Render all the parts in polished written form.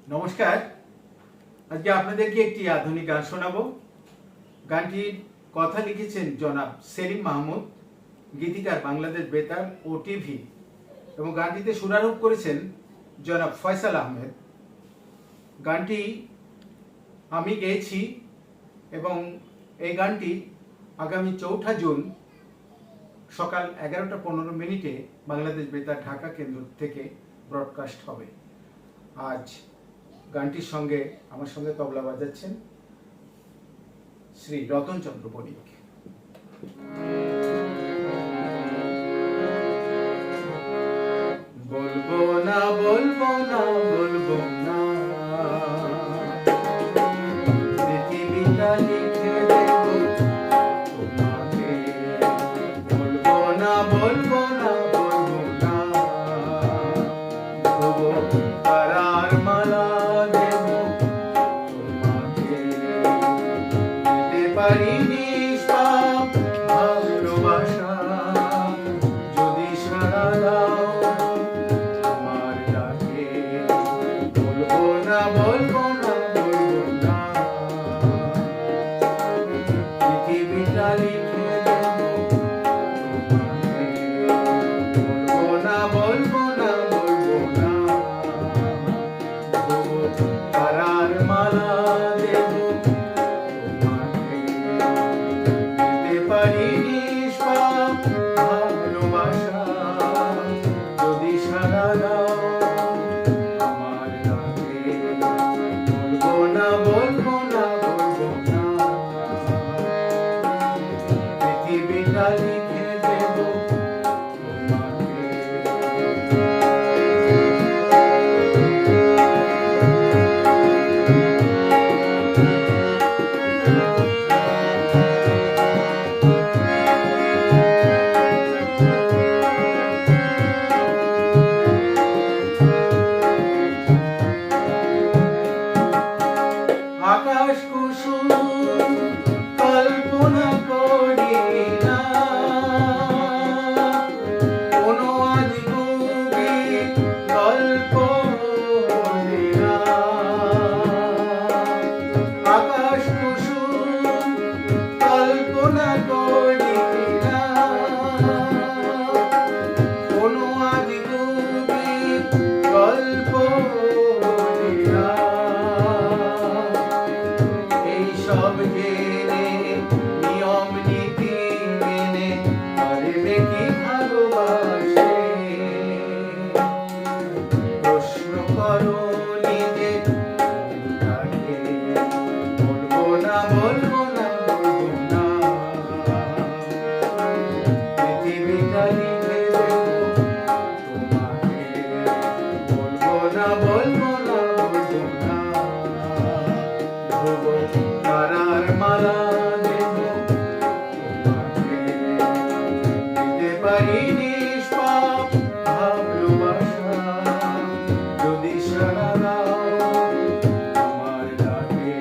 নমস্কার। আজকে আপনাদেরকে একটি আধুনিক গান শোনাবো। গানটির কথা লিখেছেন জনাব সেলিম মাহমুদ, গীতিকার বাংলাদেশ বেতার ও টিভি, এবং গানটিতে সুরারোপ করেছেন জনাব ফয়সাল আহমেদ। গানটি আমি গেয়েছি এবং এই গানটি আগামী 4 জুন সকাল 11:15 বাংলাদেশ বেতার ঢাকা কেন্দ্র থেকে ব্রডকাস্ট হবে। আজ গানটির সঙ্গে আমার সঙ্গে তবলা বাজাচ্ছেন শ্রী রতন চন্দ্র বণিক। বলবো না বলবো না বলবো না, পৃথিবীটা লিখে দেব তোমাকে। বলবো না বলবো না বলবো না, তবু তারার মালা দেব তোমাকে। দিতে পারি নিষ্পাপ ভালোবাসা, যদি সাড়া দাও আমার ডাকে। বলবো না বলবো না বলবো না, পৃথিবীটা লিখে দেব তোমাকে। বলবো না বলবো না বলবো না, তবু তারার মালা দেব তোমাকে। দিতে পারি নিষ্পাপ ভালোবাসা, যদি সাড়া দাও আমার ডাকে। বলবো না বলবো না বলবো না, পৃথিবীটা লিখে দেব তোমাকে। আকাশ কুসুম কল্পনা করি না, কোনো আজ গভীর গল্প বলি না। আকাশ কুসুম কল্পনা করি না, কোনো আজ গভীর গল্প বলি না। সব জেনে নিয়ম নীতি মেনে পারবে কি ভালোবাসে? প্রশ্ন করো নিজে তাকে। বলবো না বলবো না বলবো না, পৃথিবীটা লিখে দেব তোমাকে। বলবো না বলবো না বলবো না, তবু তারার মালা দেব তোমাকে। দিতে পারি নিষ্পাপ ভালোবাসা, যদি সাড়া দাও আমার ডাকে।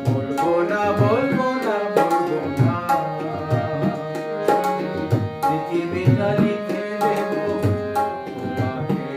বলবো না বলবো না বলবো না, পৃথিবীটা লিখে দেব তোমাকে।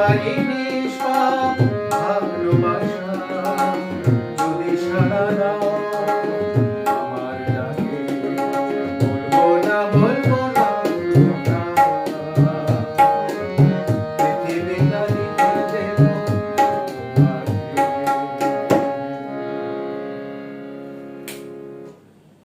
পারিনি